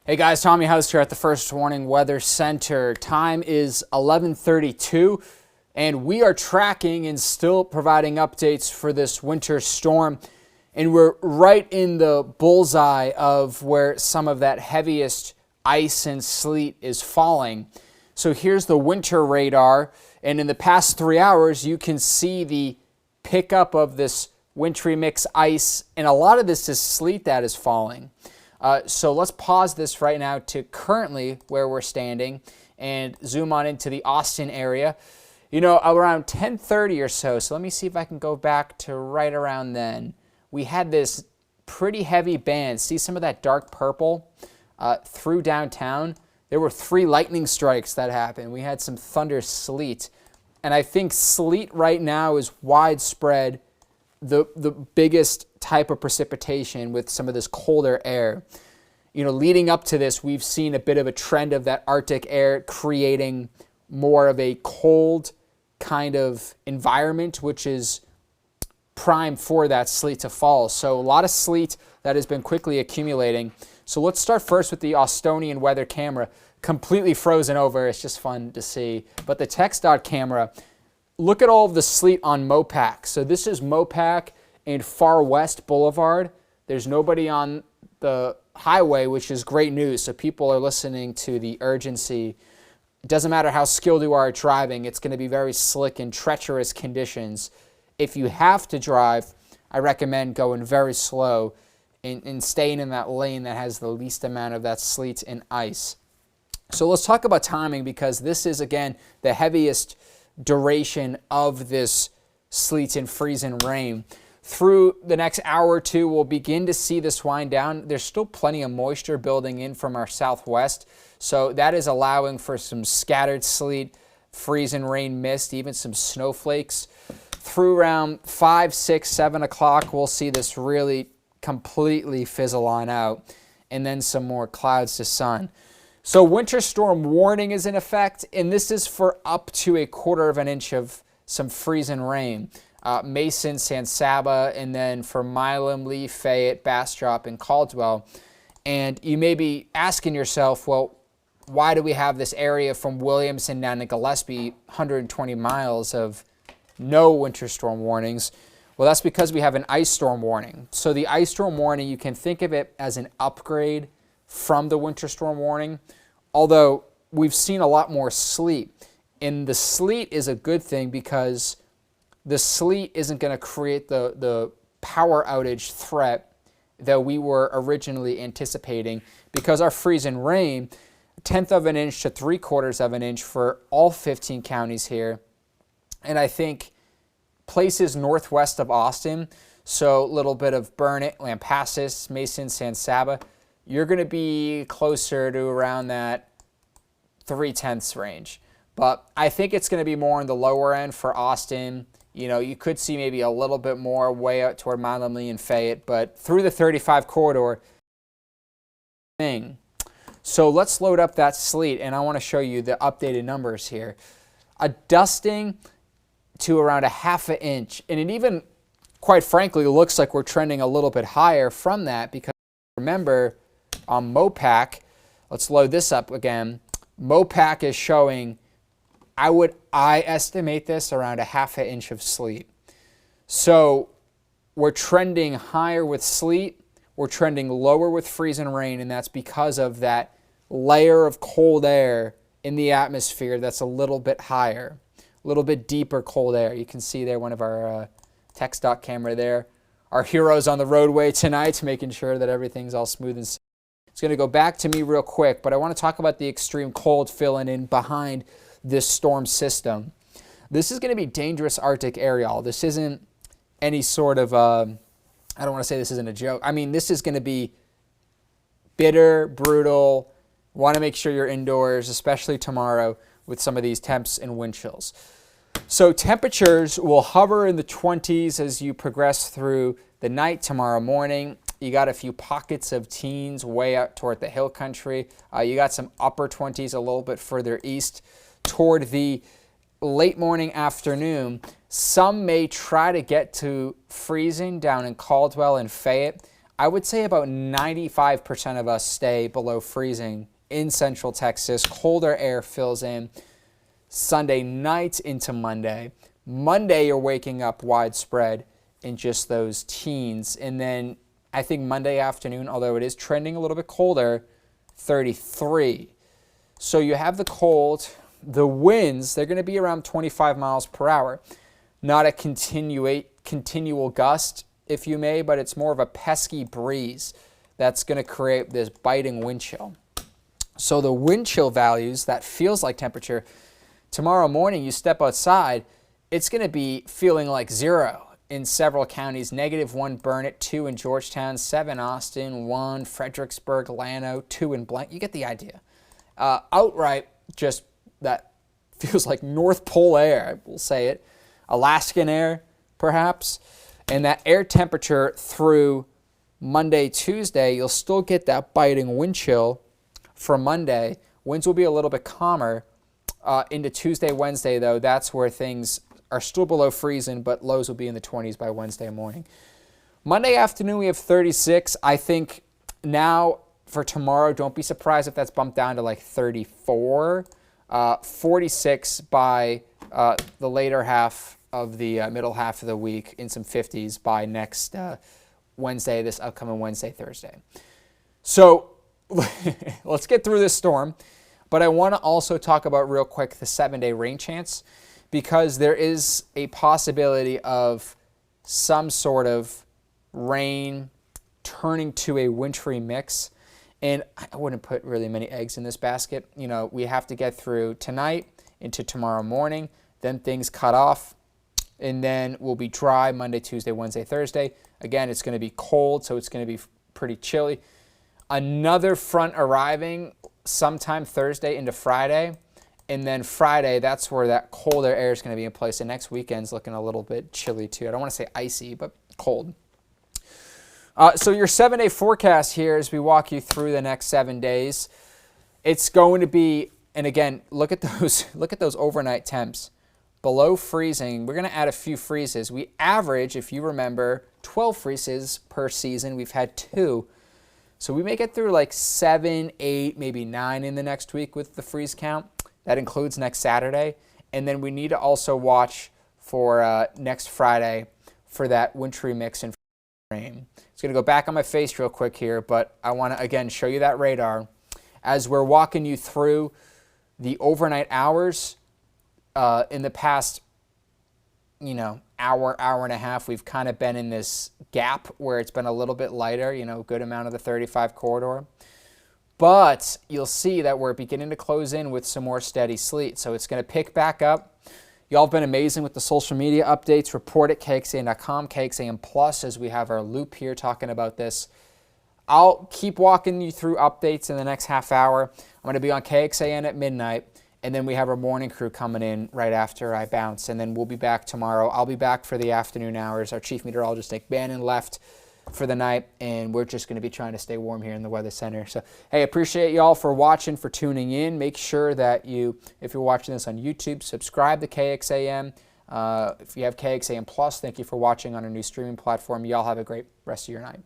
Hey guys, Tommy House here at the First Warning Weather Center. Time is 11:32 and we are tracking and still providing updates for this winter storm. And we're right in the bullseye of where some of that heaviest ice and sleet is falling. So here's the winter radar, and in the past 3 hours you can see the pickup of this wintry mix ice, and a lot of this is sleet that is falling. So let's pause this right now to currently where we're standing and zoom on into the Austin area. You know, around 10:30 or so, so let me see if I can go back to right around then. We had this pretty heavy band. See some of that dark purple through downtown? There were 3 lightning strikes that happened. We had some thunder sleet. And I think sleet right now is widespread, the biggest type of precipitation with some of this colder air. You know, leading up to this, we've seen a bit of a trend of that Arctic air creating more of a cold kind of environment, which is prime for that sleet to fall. So a lot of sleet that has been quickly accumulating. So let's start first with the Austonian weather camera. Completely frozen over. It's just fun to see. But the TxDOT camera, look at all of the sleet on Mopac. So this is Mopac and Far West Boulevard. There's nobody on the highway, which is great news. So people are listening to the urgency. It doesn't matter how skilled you are at driving. It's going to be very slick and treacherous conditions. If you have to drive, I recommend going very slow and staying in that lane that has the least amount of that sleet and ice. So let's talk about timing, because this is, again, the heaviest duration of this sleet and freezing rain. Through the next hour or two, we'll begin to see this wind down. There's still plenty of moisture building in from our southwest, so that is allowing for some scattered sleet, freezing rain, mist, even some snowflakes. Through around 5, 6, 7 o'clock, we'll see this really completely fizzle on out, and then some more clouds to sun. So winter storm warning is in effect, and this is for up to 1/4 of an inch of some freezing rain. Mason, San Saba, and then for Milam, Lee, Fayette, Bastrop, and Caldwell. And you may be asking yourself, well, why do we have this area from Williamson down to Gillespie, 120 miles of no winter storm warnings? Well, that's because we have an ice storm warning. So the ice storm warning, you can think of it as an upgrade from the winter storm warning, although we've seen a lot more sleet. And the sleet is a good thing, because the sleet isn't going to create the power outage threat that we were originally anticipating, because our freezing rain, 1/10 of an inch to 3/4 of an inch for all 15 counties here. And I think places northwest of Austin, so a little bit of Burnett, Lampasas, Mason, San Saba, you're going to be closer to around that 3/10 range. But I think it's going to be more in the lower end for Austin. You know, you could see maybe a little bit more way out toward Milam, Lee, and Fayette, but through the 35 corridor thing. So let's load up that sleet, and I want to show you the updated numbers here. A dusting to around 1/2 inch, and it even, quite frankly, looks like we're trending a little bit higher from that, because remember on Mopac, let's load this up again. Mopac is showing, I estimate this around 1/2 inch of sleet. So we're trending higher with sleet, we're trending lower with freezing rain, and that's because of that layer of cold air in the atmosphere that's a little bit higher, a little bit deeper cold air. You can see there one of our TxDOT camera there. Our heroes on the roadway tonight, making sure that everything's all smooth and safe. It's going to go back to me real quick, but I want to talk about the extreme cold filling in behind this storm system. This is going to be dangerous Arctic air, y'all. This isn't any sort of, I don't want to say this isn't a joke. I mean, this is going to be bitter, brutal. Want to make sure you're indoors, especially tomorrow with some of these temps and wind chills. So temperatures will hover in the 20s as you progress through the night tomorrow morning. You got a few pockets of teens way out toward the hill country. You got some upper 20s a little bit further east. Toward the late morning, afternoon, some may try to get to freezing down in Caldwell and Fayette. I would say about 95% of us stay below freezing in central Texas. Colder air fills in Sunday night into Monday. Monday, you're waking up widespread in just those teens. And then I think Monday afternoon, although it is trending a little bit colder, 33. So you have the cold. The winds, they're going to be around 25 miles per hour. Not a continual gust, if you may, but it's more of a pesky breeze that's going to create this biting wind chill. So the wind chill values, that feels like temperature, tomorrow morning you step outside, it's going to be feeling like 0 in several counties. -1 Burnett, 2 in Georgetown, 7 Austin, 1 Fredericksburg, Llano, 2 in blank. You get the idea. Outright, just that feels like North Pole air, we'll say it. Alaskan air, perhaps. And that air temperature through Monday, Tuesday, you'll still get that biting wind chill for Monday. Winds will be a little bit calmer. Into Tuesday, Wednesday, though, that's where things are still below freezing, but lows will be in the 20s by Wednesday morning. Monday afternoon, we have 36. I think now for tomorrow, don't be surprised if that's bumped down to like 34. 46 by the later half of the middle half of the week, in some 50s by next Wednesday, this upcoming Wednesday, Thursday. So let's get through this storm. But I want to also talk about real quick the 7-day rain chance, because there is a possibility of some sort of rain turning to a wintry mix. And I wouldn't put really many eggs in this basket. You know, we have to get through tonight into tomorrow morning, then things cut off, and then we'll be dry Monday, Tuesday, Wednesday, Thursday. Again, it's going to be cold, so it's going to be pretty chilly. Another front arriving sometime Thursday into Friday, and then Friday, that's where that colder air is going to be in place. And next weekend's looking a little bit chilly too. I don't want to say icy, but cold. So your 7-day forecast here, as we walk you through the next 7 days, it's going to be, and again, look at those overnight temps below freezing. We're going to add a few freezes. We average, if you remember, 12 freezes per season. We've had 2. So we may get through like 7, 8, maybe 9 in the next week with the freeze count. That includes next Saturday. And then we need to also watch for next Friday for that wintry mix and rain. It's going to go back on my face real quick here, but I want to, again, show you that radar. As we're walking you through the overnight hours, in the past, hour and a half, we've kind of been in this gap where it's been a little bit lighter, good amount of the 35 corridor. But you'll see that we're beginning to close in with some more steady sleet. So it's going to pick back up. Y'all have been amazing with the social media updates. Report at KXAN.com, KXAN Plus, as we have our loop here talking about this. I'll keep walking you through updates in the next half hour. I'm going to be on KXAN at midnight. And then we have our morning crew coming in right after I bounce. And then we'll be back tomorrow. I'll be back for the afternoon hours. Our chief meteorologist, Nick Bannon, left for the night. And we're just going to be trying to stay warm here in the Weather Center. So, hey, appreciate y'all for watching, for tuning in. Make sure that you, if you're watching this on YouTube, subscribe to KXAN. If you have KXAN Plus, thank you for watching on our new streaming platform. Y'all have a great rest of your night.